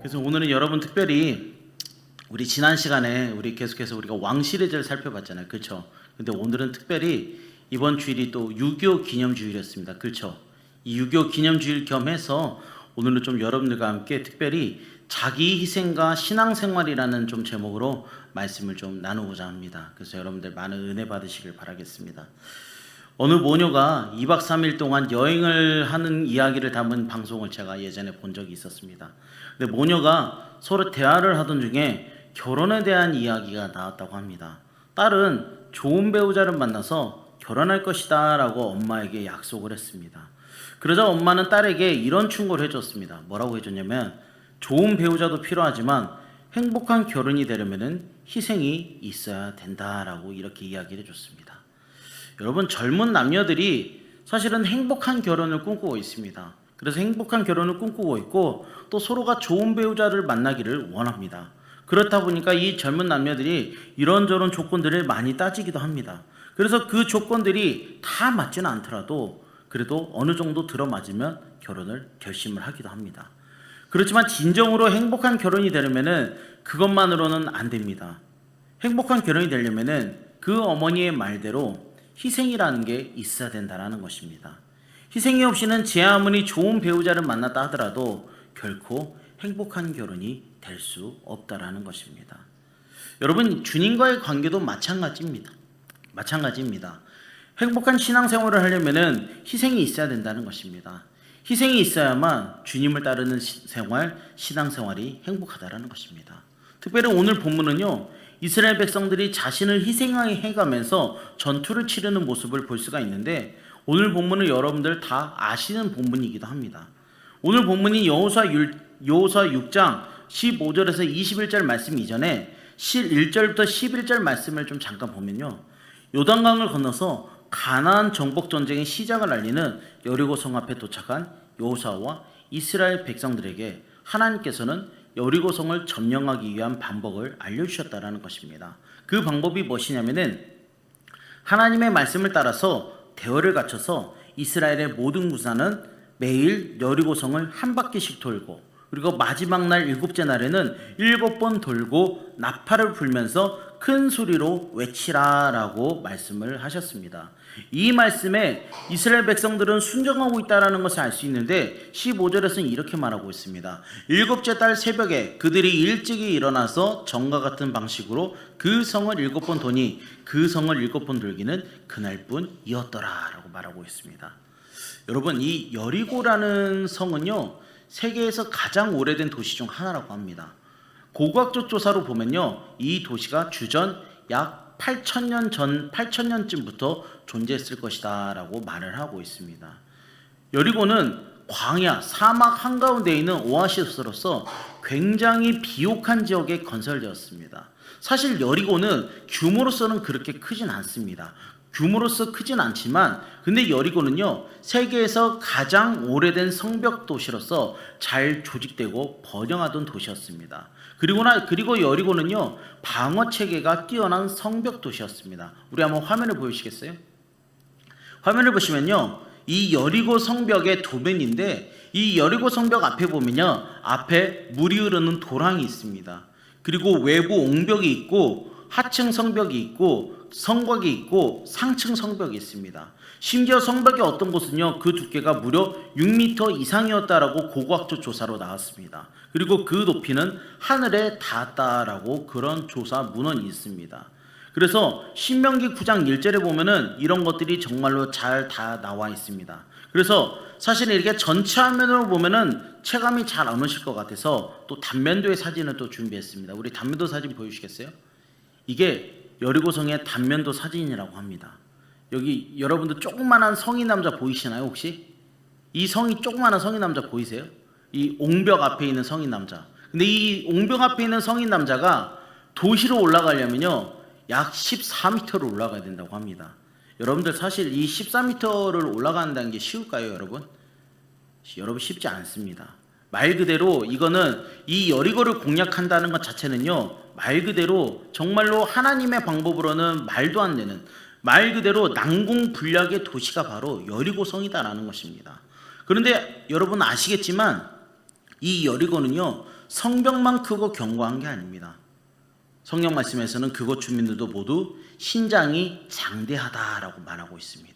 그래서 오늘은 여러분 특별히 우리 지난 시간에 우리 계속해서 우리가 왕 시리즈를 살펴봤잖아요. 그렇죠? 근데 오늘은 특별히 이번 주일이 또 6.25 기념주일이었습니다. 그렇죠? 이 6.25 기념주일 겸해서 오늘은 좀 여러분들과 함께 특별히 자기 희생과 신앙생활이라는 좀 제목으로 말씀을 좀 나누고자 합니다. 그래서 여러분들 많은 은혜 받으시길 바라겠습니다. 어느 모녀가 2박 3일 동안 여행을 하는 이야기를 담은 방송을 제가 예전에 본 적이 있었습니다. 근데 모녀가 서로 대화를 하던 중에 결혼에 대한 이야기가 나왔다고 합니다. 딸은 좋은 배우자를 만나서 결혼할 것이다 라고 엄마에게 약속을 했습니다. 그러자 엄마는 딸에게 이런 충고를 해줬습니다. 뭐라고 해줬냐면, 좋은 배우자도 필요하지만 행복한 결혼이 되려면 희생이 있어야 된다라고 이렇게 이야기를 해줬습니다. 여러분, 젊은 남녀들이 사실은 행복한 결혼을 꿈꾸고 있습니다. 그래서 행복한 결혼을 꿈꾸고 있고 또 서로가 좋은 배우자를 만나기를 원합니다. 그렇다 보니까 이 젊은 남녀들이 이런저런 조건들을 많이 따지기도 합니다. 그래서 그 조건들이 다 맞지는 않더라도 그래도 어느 정도 들어맞으면 결혼을 결심을 하기도 합니다. 그렇지만 진정으로 행복한 결혼이 되려면 그것만으로는 안 됩니다. 행복한 결혼이 되려면 그 어머니의 말대로 희생이라는 게 있어야 된다는 것입니다. 희생이 없이는 제 아무리 좋은 배우자를 만났다 하더라도 결코 행복한 결혼이 될 수 없다라는 것입니다. 여러분, 주님과의 관계도 마찬가지입니다. 행복한 신앙생활을 하려면 희생이 있어야 된다는 것입니다. 희생이 있어야만 주님을 따르는 신앙생활이 행복하다라는 것입니다. 특별히 오늘 본문은요, 이스라엘 백성들이 자신을 희생해가면서 전투를 치르는 모습을 볼 수가 있는데, 오늘 본문은 여러분들 다 아시는 본문이기도 합니다. 오늘 본문이 여호수아 6장 15절에서 21절 말씀 이전에 1절부터 11절 말씀을 좀 잠깐 보면요, 요단강을 건너서 가나안 정복 전쟁의 시작을 알리는 여리고성 앞에 도착한 여호수아와 이스라엘 백성들에게 하나님께서는 여리고성을 점령하기 위한 방법을 알려주셨다라는 것입니다. 그 방법이 무엇이냐면은 하나님의 말씀을 따라서 대열을 갖춰서 이스라엘의 모든 구사는 매일 여리고성을 한 바퀴씩 돌고, 그리고 마지막 날 7째 날에는 7번 돌고 나팔을 불면서 큰 소리로 외치라라고 말씀을 하셨습니다. 이 말씀에 이스라엘 백성들은 순종하고 있다는 것을 알 수 있는데 15절에서는 이렇게 말하고 있습니다. 7째 달 새벽에 그들이 일찍이 일어나서 전과 같은 방식으로 그 성을 7번 도니 그 성을 7번 돌기는 그날뿐이었더라 라고 말하고 있습니다. 여러분, 이 여리고라는 성은요, 세계에서 가장 오래된 도시 중 하나라고 합니다. 고고학적 조사로 보면요, 이 도시가 주전 약 8,000년쯤부터 존재했을 것이다 라고 말을 하고 있습니다. 여리고는 광야, 사막 한가운데 있는 오아시스로서 굉장히 비옥한 지역에 건설되었습니다. 사실 여리고는 규모로서는 그렇게 크진 않습니다. 규모로서 크진 않지만 근데 여리고는요, 세계에서 가장 오래된 성벽 도시로서 잘 조직되고 번영하던 도시였습니다. 그리고 여리고는요, 방어 체계가 뛰어난 성벽 도시였습니다. 우리 한번 화면을 보여주시겠어요? 화면을 보시면요, 이 여리고 성벽의 도면인데, 이 여리고 성벽 앞에 보면요, 앞에 물이 흐르는 도랑이 있습니다. 그리고 외부 옹벽이 있고 하층 성벽이 있고 성곽이 있고 상층 성벽이 있습니다. 심지어 성벽의 어떤 곳은요, 그 두께가 무려 6m 이상이었다라고 고고학적 조사로 나왔습니다. 그리고 그 높이는 하늘에 닿았다라고 그런 조사 문헌이 있습니다. 그래서 신명기 9장 1절에 보면은 이런 것들이 정말로 잘 다 나와 있습니다. 그래서 사실 이렇게 전체 화면으로 보면은 체감이 잘 안 오실 것 같아서 또 단면도의 사진을 또 준비했습니다. 우리 단면도 사진 보여주시겠어요? 이게 여리고성의 단면도 사진이라고 합니다. 여기 여러분들 조그만한 성인 남자 보이시나요 혹시? 이 조그만한 성인 남자 보이세요? 이 옹벽 앞에 있는 성인 남자. 근데 이 옹벽 앞에 있는 성인 남자가 도시로 올라가려면요, 약 14m를 올라가야 된다고 합니다. 여러분들 사실 이 14m를 올라간다는 게 쉬울까요, 여러분? 여러분, 쉽지 않습니다. 말 그대로 이거는 이 여리고를 공략한다는 것 자체는요, 말 그대로 정말로 하나님의 방법으로는 말도 안 되는, 말 그대로 난공불락의 도시가 바로 여리고성이다라는 것입니다. 그런데 여러분 아시겠지만 이 여리고는요, 성벽만 크고 견고한 게 아닙니다. 성경 말씀에서는 그곳 주민들도 모두 신장이 장대하다라고 말하고 있습니다.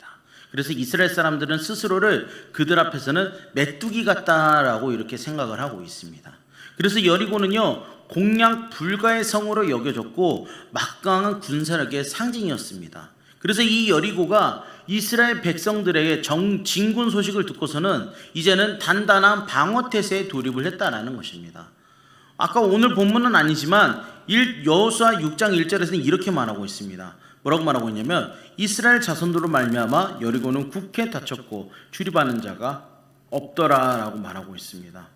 그래서 이스라엘 사람들은 스스로를 그들 앞에서는 메뚜기 같다라고 이렇게 생각을 하고 있습니다. 그래서 여리고는요, 공략 불가의 성으로 여겨졌고 막강한 군사력의 상징이었습니다. 그래서 이 여리고가 이스라엘 백성들에게 진군 소식을 듣고서는 이제는 단단한 방어태세에 돌입을 했다라는 것입니다. 아까 오늘 본문은 아니지만 여호수아 6장 1절에서는 이렇게 말하고 있습니다. 뭐라고 말하고 있냐면 이스라엘 자손들로 말미암아 여리고는 굳게 닫혔고 출입하는 자가 없더라라고 말하고 있습니다.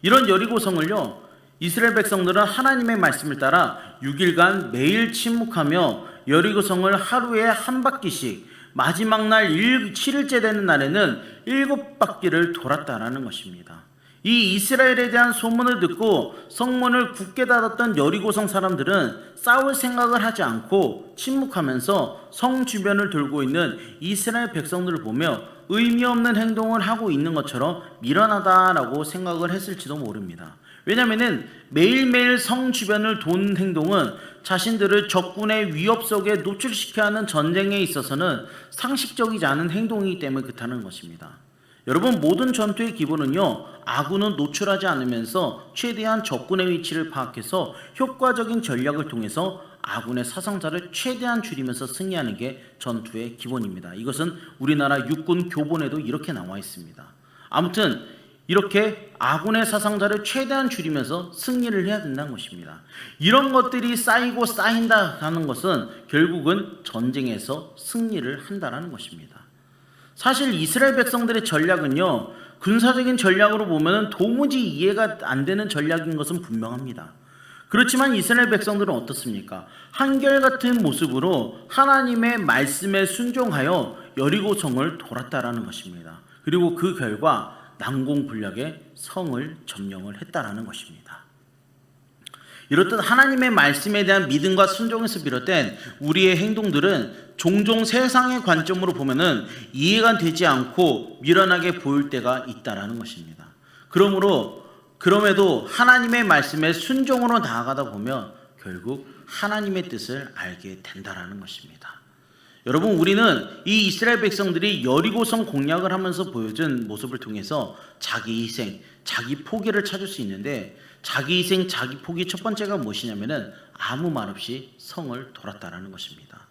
이런 여리고성을요, 이스라엘 백성들은 하나님의 말씀을 따라 6일간 매일 침묵하며 여리고성을 하루에 한 바퀴씩 마지막 날 7일째 되는 날에는 7바퀴를 돌았다라는 것입니다. 이 이스라엘에 대한 소문을 듣고 성문을 굳게 닫았던 여리고성 사람들은 싸울 생각을 하지 않고 침묵하면서 성 주변을 돌고 있는 이스라엘 백성들을 보며 의미 없는 행동을 하고 있는 것처럼 미련하다라고 생각을 했을지도 모릅니다. 왜냐하면 매일매일 성 주변을 도는 행동은 자신들을 적군의 위협 속에 노출시켜야 하는 전쟁에 있어서는 상식적이지 않은 행동이기 때문에 그렇다는 것입니다. 여러분, 모든 전투의 기본은요, 아군은 노출하지 않으면서 최대한 적군의 위치를 파악해서 효과적인 전략을 통해서 아군의 사상자를 최대한 줄이면서 승리하는 게 전투의 기본입니다. 이것은 우리나라 육군 교본에도 이렇게 나와 있습니다. 아무튼 이렇게 아군의 사상자를 최대한 줄이면서 승리를 해야 된다는 것입니다. 이런 것들이 쌓이고 쌓인다 하는 것은 결국은 전쟁에서 승리를 한다는 것입니다. 사실 이스라엘 백성들의 전략은요, 군사적인 전략으로 보면 도무지 이해가 안 되는 전략인 것은 분명합니다. 그렇지만 이스라엘 백성들은 어떻습니까? 한결같은 모습으로 하나님의 말씀에 순종하여 여리고성을 돌았다라는 것입니다. 그리고 그 결과 난공불락의 성을 점령을 했다라는 것입니다. 이렇듯 하나님의 말씀에 대한 믿음과 순종에서 비롯된 우리의 행동들은 종종 세상의 관점으로 보면은 이해가 되지 않고 미련하게 보일 때가 있다라는 것입니다. 그럼에도 하나님의 말씀에 순종으로 나아가다 보면 결국 하나님의 뜻을 알게 된다라는 것입니다. 여러분, 우리는 이 이스라엘 백성들이 여리고성 공략을 하면서 보여준 모습을 통해서 자기 희생, 자기 포기를 찾을 수 있는데, 자기 희생, 자기 포기 첫 번째가 무엇이냐면은 아무 말 없이 성을 돌았다라는 것입니다.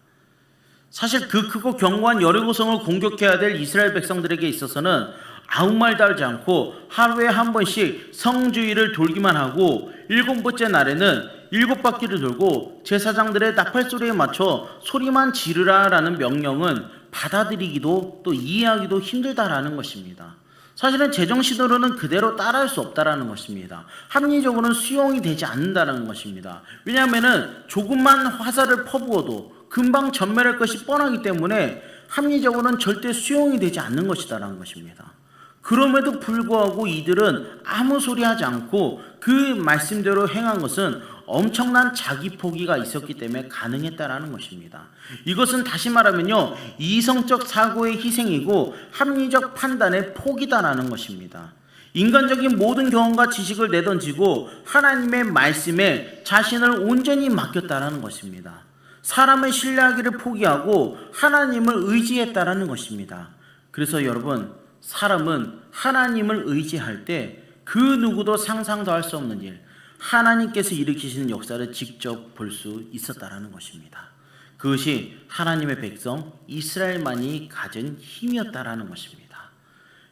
사실 그 크고 견고한 여리고성을 공격해야 될 이스라엘 백성들에게 있어서는 아무 말도 하지 않고 하루에 한 번씩 성 주위를 돌기만 하고 7번째 날에는 7바퀴를 돌고 제사장들의 나팔소리에 맞춰 소리만 지르라라는 명령은 받아들이기도 또 이해하기도 힘들다라는 것입니다. 사실은 제정신으로는 그대로 따라할 수 없다라는 것입니다. 합리적으로는 수용이 되지 않는다는 것입니다. 왜냐하면 조금만 화살을 퍼부어도 금방 전멸할 것이 뻔하기 때문에 합리적으로는 절대 수용이 되지 않는 것이다라는 것입니다. 그럼에도 불구하고 이들은 아무 소리 하지 않고 그 말씀대로 행한 것은 엄청난 자기 포기가 있었기 때문에 가능했다라는 것입니다. 이것은 다시 말하면요, 이성적 사고의 희생이고 합리적 판단의 포기다라는 것입니다. 인간적인 모든 경험과 지식을 내던지고 하나님의 말씀에 자신을 온전히 맡겼다라는 것입니다. 사람을 신뢰하기를 포기하고 하나님을 의지했다라는 것입니다. 그래서 여러분, 사람은 하나님을 의지할 때 그 누구도 상상도 할 수 없는 일, 하나님께서 일으키시는 역사를 직접 볼 수 있었다라는 것입니다. 그것이 하나님의 백성 이스라엘만이 가진 힘이었다라는 것입니다.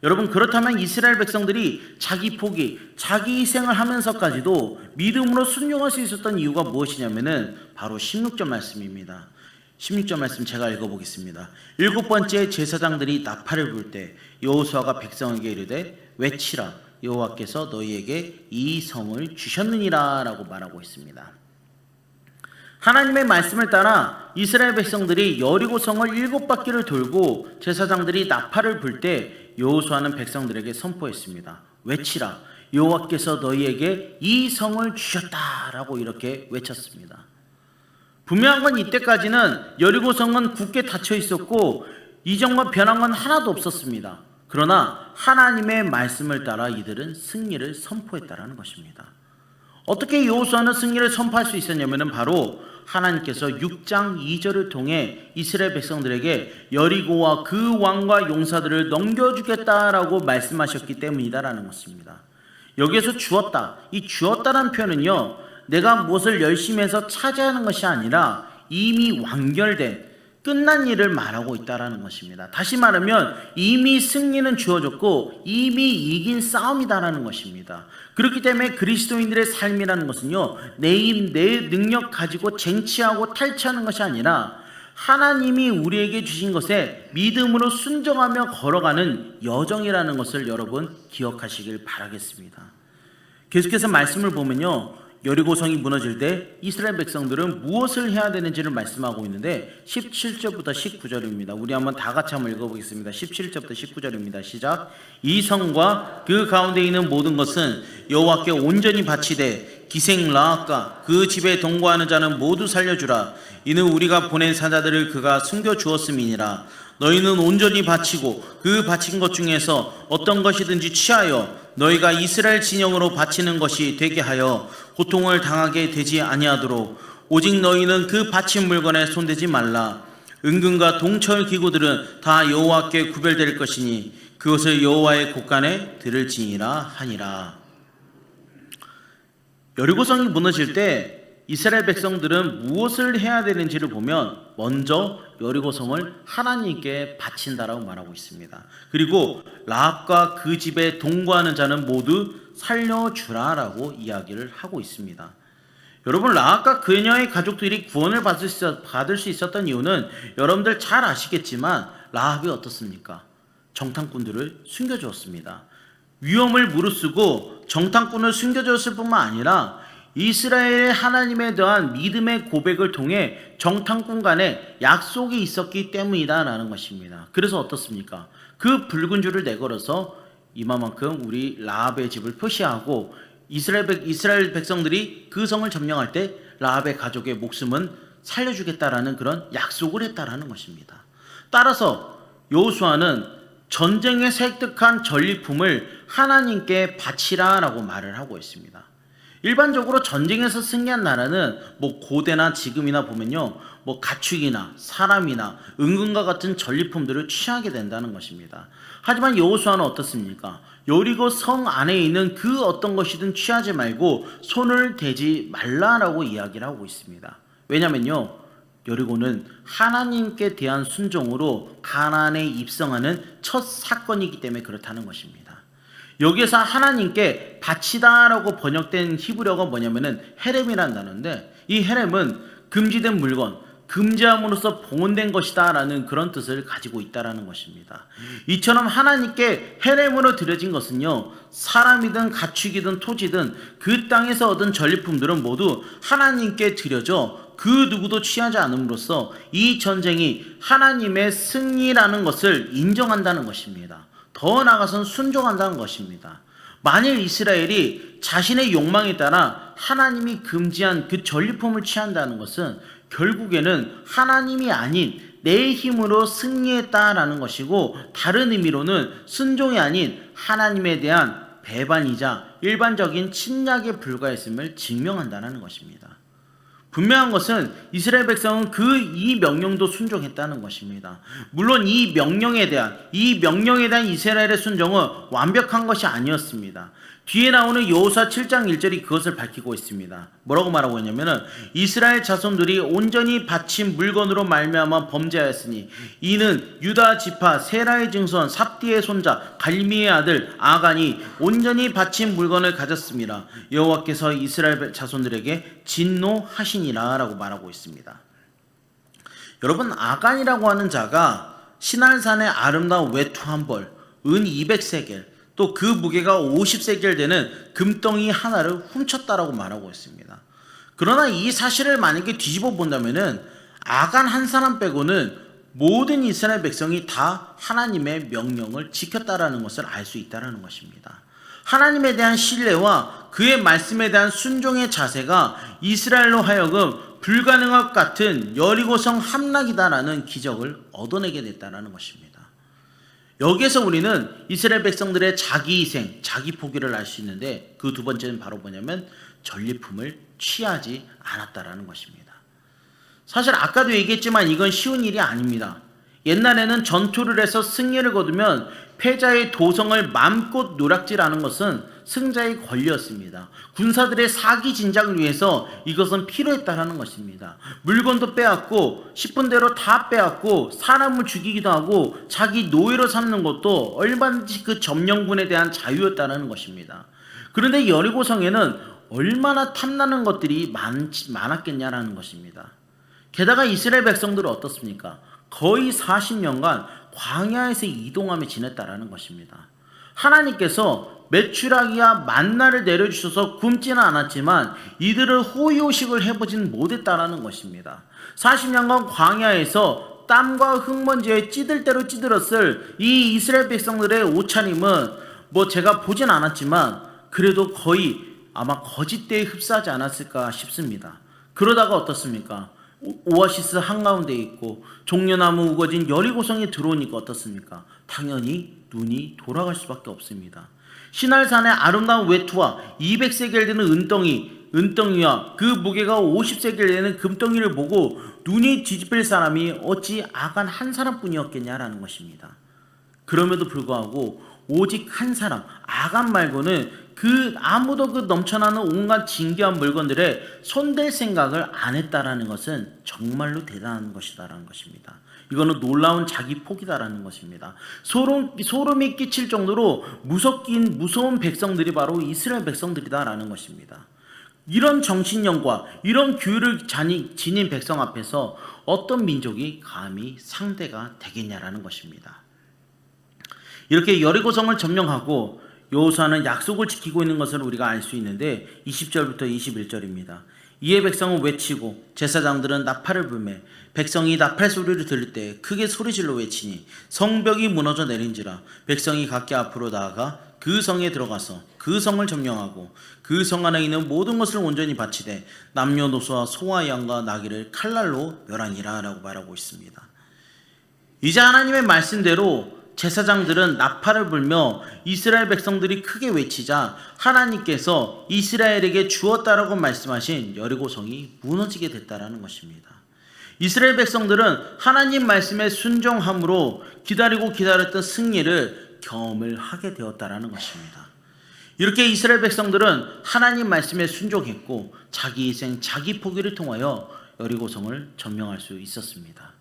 여러분, 그렇다면 이스라엘 백성들이 자기 포기, 자기 희생을 하면서까지도 믿음으로 순종할 수 있었던 이유가 무엇이냐면은 바로 16절 말씀입니다. 16절 말씀 제가 읽어보겠습니다. 7번째 제사장들이 나팔을 불 때 여호수아가 백성에게 이르되 외치라, 여호와께서 너희에게 이 성을 주셨느니라 라고 말하고 있습니다. 하나님의 말씀을 따라 이스라엘 백성들이 여리고성을 7바퀴를 돌고 제사장들이 나팔을 불 때 여호수아는 백성들에게 선포했습니다. 외치라, 여호와께서 너희에게 이 성을 주셨다라고 이렇게 외쳤습니다. 분명한 건 이때까지는 여리고성은 굳게 닫혀 있었고 이전과 변한 건 하나도 없었습니다. 그러나 하나님의 말씀을 따라 이들은 승리를 선포했다라는 것입니다. 어떻게 여호수아는 승리를 선포할 수 있었냐면은 바로 하나님께서 6장 2절을 통해 이스라엘 백성들에게 여리고와 그 왕과 용사들을 넘겨주겠다라고 말씀하셨기 때문이다라는 것입니다. 여기에서 주었다, 이 주었다라는 표현은요, 내가 무엇을 열심히 해서 차지하는 것이 아니라 이미 완결된 끝난 일을 말하고 있다라는 것입니다. 다시 말하면 이미 승리는 주어졌고 이미 이긴 싸움이다라는 것입니다. 그렇기 때문에 그리스도인들의 삶이라는 것은요, 내 능력 가지고 쟁취하고 탈취하는 것이 아니라 하나님이 우리에게 주신 것에 믿음으로 순종하며 걸어가는 여정이라는 것을 여러분 기억하시길 바라겠습니다. 계속해서 말씀을 보면요, 여리고성이 무너질 때 이스라엘 백성들은 무엇을 해야 되는지를 말씀하고 있는데 17절부터 19절입니다. 우리 한번 다 같이 한번 읽어보겠습니다. 17절부터 19절입니다. 시작. 이 성과 그 가운데 있는 모든 것은 여호와께 온전히 바치되 기생 라합과 그 집에 동거하는 자는 모두 살려주라. 이는 우리가 보낸 사자들을 그가 숨겨주었음이니라. 너희는 온전히 바치고 그 바친 것 중에서 어떤 것이든지 취하여 너희가 이스라엘 진영으로 바치는 것이 되게 하여 고통을 당하게 되지 아니하도록 오직 너희는 그 바친 물건에 손대지 말라. 은금과 동철 기구들은 다 여호와께 구별될 것이니 그것을 여호와의 곳간에 들을지니라 하니라. 여리고성이 무너질 때 이스라엘 백성들은 무엇을 해야 되는지를 보면 먼저 여리고성을 하나님께 바친다라고 말하고 있습니다. 그리고 라합과 그 집에 동거하는 자는 모두 살려주라라고 이야기를 하고 있습니다. 여러분, 라합과 그녀의 가족들이 구원을 받을 수 있었던 이유는 여러분들 잘 아시겠지만 라합이 어떻습니까? 정탐꾼들을 숨겨주었습니다. 위험을 무릅쓰고 정탐꾼을 숨겨줬을 뿐만 아니라 이스라엘의 하나님에 대한 믿음의 고백을 통해 정탐꾼 간에 약속이 있었기 때문이다라는 것입니다. 그래서 어떻습니까? 그 붉은 줄을 내걸어서 이마만큼 우리 라합의 집을 표시하고 이스라엘 백성들이 그 성을 점령할 때 라합의 가족의 목숨은 살려주겠다라는 그런 약속을 했다라는 것입니다. 따라서 여호수아는 전쟁에서 획득한 전리품을 하나님께 바치라라고 말을 하고 있습니다. 일반적으로 전쟁에서 승리한 나라는 고대나 지금이나 보면요, 가축이나 사람이나 은금과 같은 전리품들을 취하게 된다는 것입니다. 하지만 여호수아는 어떻습니까? 여리고 성 안에 있는 그 어떤 것이든 취하지 말고 손을 대지 말라라고 이야기를 하고 있습니다. 왜냐면요, 여리고는 하나님께 대한 순종으로 가나안에 입성하는 첫 사건이기 때문에 그렇다는 것입니다. 여기에서 하나님께 바치다라고 번역된 히브리어가 뭐냐면은 헤렘이라는 단어인데, 이 헤렘은 금지된 물건, 금지함으로써 봉헌된 것이다 라는 그런 뜻을 가지고 있다라는 것입니다. 이처럼 하나님께 헤렘으로 드려진 것은요, 사람이든 가축이든 토지든 그 땅에서 얻은 전리품들은 모두 하나님께 드려져 그 누구도 취하지 않음으로써 이 전쟁이 하나님의 승리라는 것을 인정한다는 것입니다. 더 나아가서는 순종한다는 것입니다. 만일 이스라엘이 자신의 욕망에 따라 하나님이 금지한 그 전리품을 취한다는 것은 결국에는 하나님이 아닌 내 힘으로 승리했다라는 것이고, 다른 의미로는 순종이 아닌 하나님에 대한 배반이자 일반적인 침략에 불과했음을 증명한다는 것입니다. 분명한 것은 이스라엘 백성은 이 명령도 순종했다는 것입니다. 물론 이 명령에 대한 이스라엘의 순종은 완벽한 것이 아니었습니다. 뒤에 나오는 여호수아 7장 1절이 그것을 밝히고 있습니다. 뭐라고 말하고 있냐면은 이스라엘 자손들이 온전히 바친 물건으로 말미암아 범죄하였으니 이는 유다 지파 세라의 증손 삽디의 손자 갈미의 아들 아간이 온전히 바친 물건을 가졌습니다. 여호와께서 이스라엘 자손들에게 진노하시니라 라고 말하고 있습니다. 여러분, 아간이라고 하는 자가 시날산의 아름다운 외투 한 벌, 은 200세겔, 또 그 무게가 50세겔 되는 금덩이 하나를 훔쳤다라고 말하고 있습니다. 그러나 이 사실을 만약에 뒤집어 본다면은 아간 한 사람 빼고는 모든 이스라엘 백성이 다 하나님의 명령을 지켰다라는 것을 알 수 있다라는 것입니다. 하나님에 대한 신뢰와 그의 말씀에 대한 순종의 자세가 이스라엘로 하여금 불가능할 것 같은 여리고성 함락이다라는 기적을 얻어내게 됐다라는 것입니다. 여기에서 우리는 이스라엘 백성들의 자기 희생, 자기 포기를 알 수 있는데 그 두 번째는 바로 뭐냐면 전리품을 취하지 않았다라는 것입니다. 사실 아까도 얘기했지만 이건 쉬운 일이 아닙니다. 옛날에는 전투를 해서 승리를 거두면 패자의 도성을 맘껏 노략질하는 것은 승자의 권리였습니다. 군사들의 사기 진작을 위해서 이것은 필요했다라는 것입니다. 물건도 빼앗고 싶은 대로 다 빼앗고 사람을 죽이기도 하고 자기 노예로 삼는 것도 얼마든지 그 점령군에 대한 자유였다는 것입니다. 그런데 여리고성에는 얼마나 탐나는 것들이 많았겠냐라는 것입니다. 게다가 이스라엘 백성들은 어떻습니까? 거의 40년간 광야에서 이동하며 지냈다라는 것입니다. 하나님께서 메추라기와 만나를 내려주셔서 굶지는 않았지만 이들을 호의호식을 해보진 못했다라는 것입니다. 40년간 광야에서 땀과 흙먼지에 찌들 대로 찌들었을 이 이스라엘 백성들의 옷차림은 제가 보진 않았지만 그래도 거의 아마 거짓대에 흡사하지 않았을까 싶습니다. 그러다가 어떻습니까? 오아시스 한가운데 있고 종려나무 우거진 여리고성에 들어오니까 어떻습니까? 당연히 눈이 돌아갈 수밖에 없습니다. 시날산의 아름다운 외투와 200세겔 되는 은덩이와 그 무게가 50세겔 되는 금덩이를 보고 눈이 뒤집힐 사람이 어찌 아간 한 사람뿐이었겠냐라는 것입니다. 그럼에도 불구하고 오직 한 사람 아간 말고는 아무도 넘쳐나는 온갖 진귀한 물건들에 손댈 생각을 안 했다라는 것은 정말로 대단한 것이다라는 것입니다. 이거는 놀라운 자기 포기다라는 것입니다. 소름이 끼칠 정도로 무서운 백성들이 바로 이스라엘 백성들이다라는 것입니다. 이런 정신력과 이런 규율을 지닌 백성 앞에서 어떤 민족이 감히 상대가 되겠냐라는 것입니다. 이렇게 여리고성을 점령하고 여호수아는 약속을 지키고 있는 것을 우리가 알 수 있는데 20절부터 21절입니다. 이에 백성은 외치고 제사장들은 나팔을 불매 백성이 나팔 소리를 들을 때 크게 소리질러 외치니 성벽이 무너져 내린지라 백성이 각기 앞으로 나아가 그 성에 들어가서 그 성을 점령하고 그 성 안에 있는 모든 것을 온전히 바치되 남녀노소와 소와 양과 나귀를 칼날로 멸하니라 라고 말하고 있습니다. 이제 하나님의 말씀대로 제사장들은 나팔을 불며 이스라엘 백성들이 크게 외치자 하나님께서 이스라엘에게 주었다라고 말씀하신 여리고성이 무너지게 됐다라는 것입니다. 이스라엘 백성들은 하나님 말씀에 순종함으로 기다렸던 승리를 경험을 하게 되었다라는 것입니다. 이렇게 이스라엘 백성들은 하나님 말씀에 순종했고 자기 희생, 자기 포기를 통하여 여리고성을 점령할 수 있었습니다.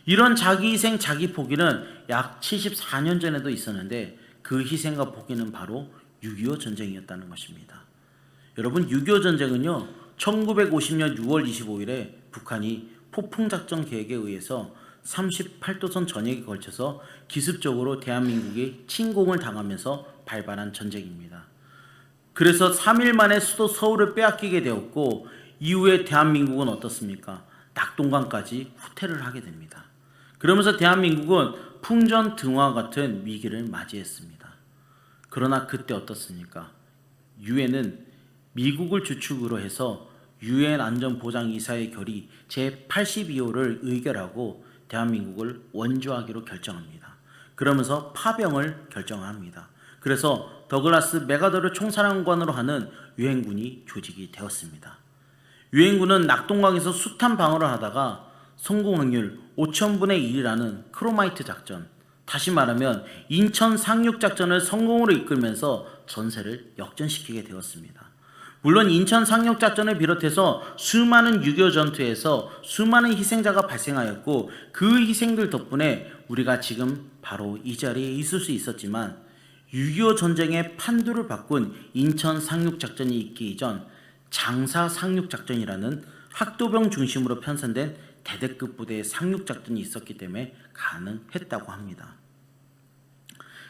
이런 자기 희생, 자기 포기는 약 74년 전에도 있었는데 그 희생과 포기는 바로 6.25 전쟁이었다는 것입니다. 여러분 6.25 전쟁은요 1950년 6월 25일에 북한이 폭풍작전 계획에 의해서 38도선 전역에 걸쳐서 기습적으로 대한민국이 침공을 당하면서 발발한 전쟁입니다. 그래서 3일 만에 수도 서울을 빼앗기게 되었고 이후에 대한민국은 어떻습니까? 낙동강까지 후퇴를 하게 됩니다. 그러면서 대한민국은 풍전등화 같은 위기를 맞이했습니다. 그러나 그때 어떻습니까? 유엔은 미국을 주축으로 해서 유엔 안전보장이사의 결의 제82호를 의결하고 대한민국을 원조하기로 결정합니다. 그러면서 파병을 결정합니다. 그래서 더글라스 맥아더를 총사령관으로 하는 유엔군이 조직이 되었습니다. 유엔군은 낙동강에서 숱한 방어를 하다가 성공 확률 5,000분의 1이라는 크로마이트 작전, 다시 말하면 인천 상륙 작전을 성공으로 이끌면서 전세를 역전시키게 되었습니다. 물론 인천 상륙 작전을 비롯해서 수많은 6.25 전투에서 수많은 희생자가 발생하였고 그 희생들 덕분에 우리가 지금 바로 이 자리에 있을 수 있었지만 6.25 전쟁의 판도를 바꾼 인천 상륙 작전이 있기 이전 장사 상륙 작전이라는 학도병 중심으로 편성된 대대급 부대의 상륙작전이 있었기 때문에 가능했다고 합니다.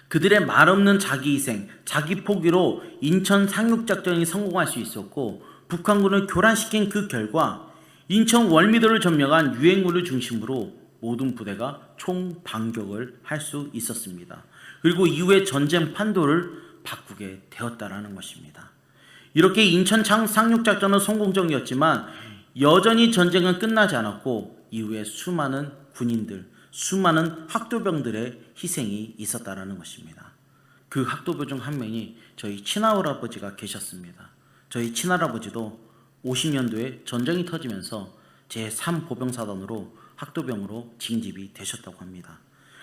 그들의 말없는 자기 희생, 자기 포기로 인천 상륙작전이 성공할 수 있었고 북한군을 교란시킨 그 결과 인천 월미도를 점령한 유엔군을 중심으로 모든 부대가 총반격을 할 수 있었습니다. 그리고 이후에 전쟁 판도를 바꾸게 되었다라는 것입니다. 이렇게 인천 상륙작전은 성공적이었지만 여전히 전쟁은 끝나지 않았고 이후에 수많은 군인들, 수많은 학도병들의 희생이 있었다라는 것입니다. 그 학도병 중 한 명이 저희 친할아버지가 계셨습니다. 저희 친할아버지도 50년도에 전쟁이 터지면서 제3보병사단으로 학도병으로 징집이 되셨다고 합니다.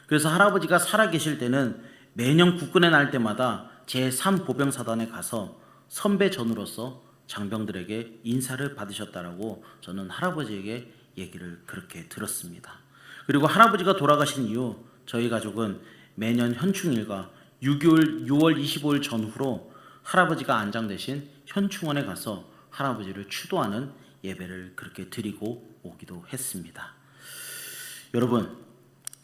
그래서 할아버지가 살아계실 때는 매년 국군의 날 때마다 제3보병사단에 가서 선배전으로서 장병들에게 인사를 받으셨다라고 저는 할아버지에게 얘기를 그렇게 들었습니다. 그리고 할아버지가 돌아가신 이후 저희 가족은 매년 현충일과 6월 25일 전후로 할아버지가 안장되신 현충원에 가서 할아버지를 추도하는 예배를 그렇게 드리고 오기도 했습니다. 여러분,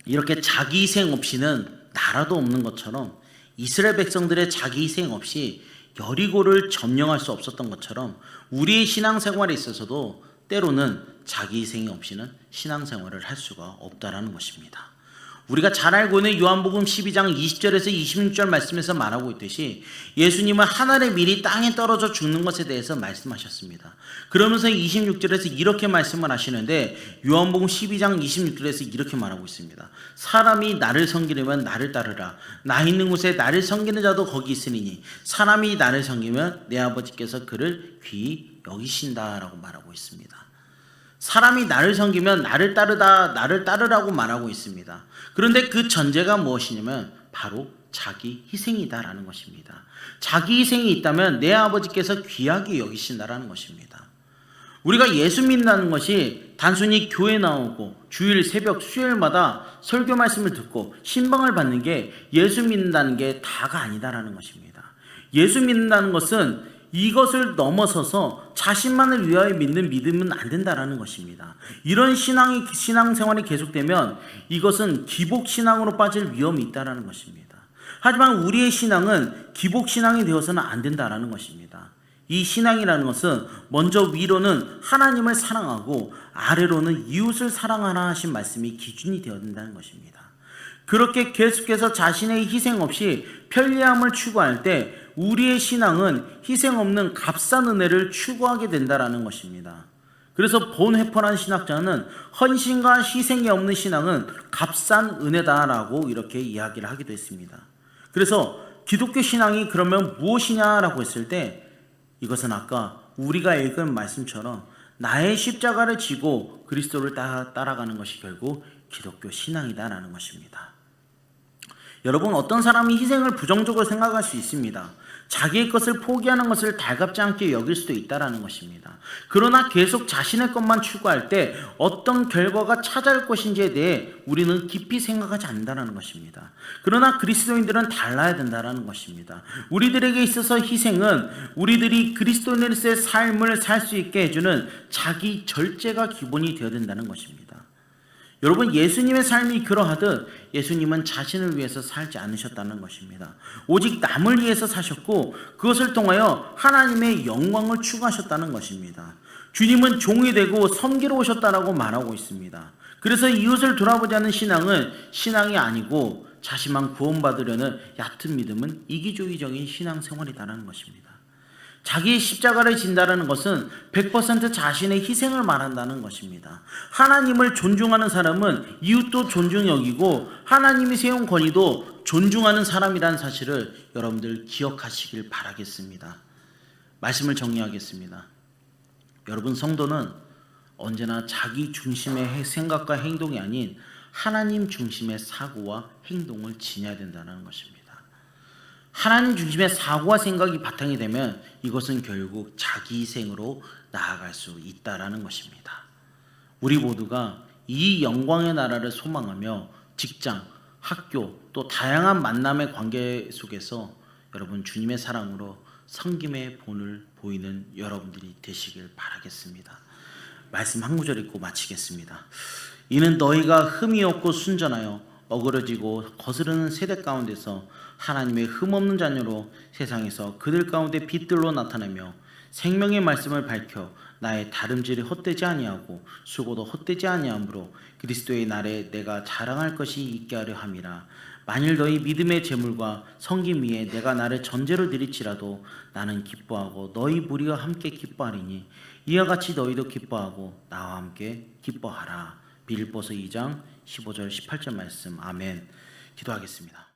이렇게 자기 희생 없이는 나라도 없는 것처럼 이스라엘 백성들의 자기 희생 없이 여리고를 점령할 수 없었던 것처럼 우리의 신앙생활에 있어서도 때로는 자기 희생이 없이는 신앙생활을 할 수가 없다라는 것입니다. 우리가 잘 알고 있는 요한복음 12장 20절에서 26절 말씀에서 말하고 있듯이 예수님은 하늘의 밀이 땅에 떨어져 죽는 것에 대해서 말씀하셨습니다. 그러면서 26절에서 이렇게 말씀을 하시는데 요한복음 12장 26절에서 이렇게 말하고 있습니다. 사람이 나를 섬기려면 나를 따르라. 나 있는 곳에 나를 섬기는 자도 거기 있으리니 사람이 나를 섬기면 내 아버지께서 그를 귀히 여기신다라고 말하고 있습니다. 사람이 나를 섬기면 나를 따르라고 말하고 있습니다. 그런데 그 전제가 무엇이냐면 바로 자기 희생이다라는 것입니다. 자기 희생이 있다면 내 아버지께서 귀하게 여기신다라는 것입니다. 우리가 예수 믿는다는 것이 단순히 교회 나오고 주일 새벽 수요일마다 설교 말씀을 듣고 신방을 받는 게 예수 믿는다는 게 다가 아니다라는 것입니다. 예수 믿는다는 것은 이것을 넘어서서 자신만을 위하여 믿는 믿음은 안 된다라는 것입니다. 이런 신앙생활이 계속되면 이것은 기복신앙으로 빠질 위험이 있다라는 것입니다. 하지만 우리의 신앙은 기복신앙이 되어서는 안 된다라는 것입니다. 이 신앙이라는 것은 먼저 위로는 하나님을 사랑하고 아래로는 이웃을 사랑하라 하신 말씀이 기준이 되어야 된다는 것입니다. 그렇게 계속해서 자신의 희생 없이 편리함을 추구할 때 우리의 신앙은 희생 없는 값싼 은혜를 추구하게 된다라는 것입니다. 그래서 본 회퍼라는 신학자는 헌신과 희생이 없는 신앙은 값싼 은혜다라고 이렇게 이야기를 하기도 했습니다. 그래서 기독교 신앙이 그러면 무엇이냐라고 했을 때 이것은 아까 우리가 읽은 말씀처럼 나의 십자가를 지고 그리스도를 따라가는 것이 결국 기독교 신앙이다라는 것입니다. 여러분, 어떤 사람이 희생을 부정적으로 생각할 수 있습니다. 자기의 것을 포기하는 것을 달갑지 않게 여길 수도 있다는 것입니다. 그러나 계속 자신의 것만 추구할 때 어떤 결과가 찾아올 것인지에 대해 우리는 깊이 생각하지 않는다는 것입니다. 그러나 그리스도인들은 달라야 된다는 것입니다. 우리들에게 있어서 희생은 우리들이 그리스도인으로서의 삶을 살 수 있게 해주는 자기 절제가 기본이 되어야 된다는 것입니다. 여러분, 예수님의 삶이 그러하듯 예수님은 자신을 위해서 살지 않으셨다는 것입니다. 오직 남을 위해서 사셨고 그것을 통하여 하나님의 영광을 추구하셨다는 것입니다. 주님은 종이 되고 섬기러 오셨다라고 말하고 있습니다. 그래서 이웃을 돌아보지 않는 신앙은 신앙이 아니고 자신만 구원받으려는 얕은 믿음은 이기주의적인 신앙생활이다라는 것입니다. 자기의 십자가를 진다라는 것은 100% 자신의 희생을 말한다는 것입니다. 하나님을 존중하는 사람은 이웃도 존중 여기고 하나님이 세운 권위도 존중하는 사람이라는 사실을 여러분들 기억하시길 바라겠습니다. 말씀을 정리하겠습니다. 여러분, 성도는 언제나 자기 중심의 생각과 행동이 아닌 하나님 중심의 사고와 행동을 지녀야 된다는 것입니다. 하나님 중심의 사고와 생각이 바탕이 되면 이것은 결국 자기 희생으로 나아갈 수 있다라는 것입니다. 우리 모두가 이 영광의 나라를 소망하며 직장, 학교, 또 다양한 만남의 관계 속에서 여러분 주님의 사랑으로 섬김의 본을 보이는 여러분들이 되시길 바라겠습니다. 말씀 한 구절 읽고 마치겠습니다. 이는 너희가 흠이 없고 순전하여 어그러지고 거스르는 세대 가운데서 하나님의 흠없는 자녀로 세상에서 그들 가운데 빛들로 나타내며 생명의 말씀을 밝혀 나의 다름질이 헛되지 아니하고 수고도 헛되지 아니하므로 그리스도의 날에 내가 자랑할 것이 있게 하려 함이라. 만일 너희 믿음의 제물과 성김 위에 내가 나를 전제로 드릴지라도 나는 기뻐하고 너희 무리와 함께 기뻐하리니 이와 같이 너희도 기뻐하고 나와 함께 기뻐하라. 빌립보서 2장 15절 18절 말씀. 아멘. 기도하겠습니다.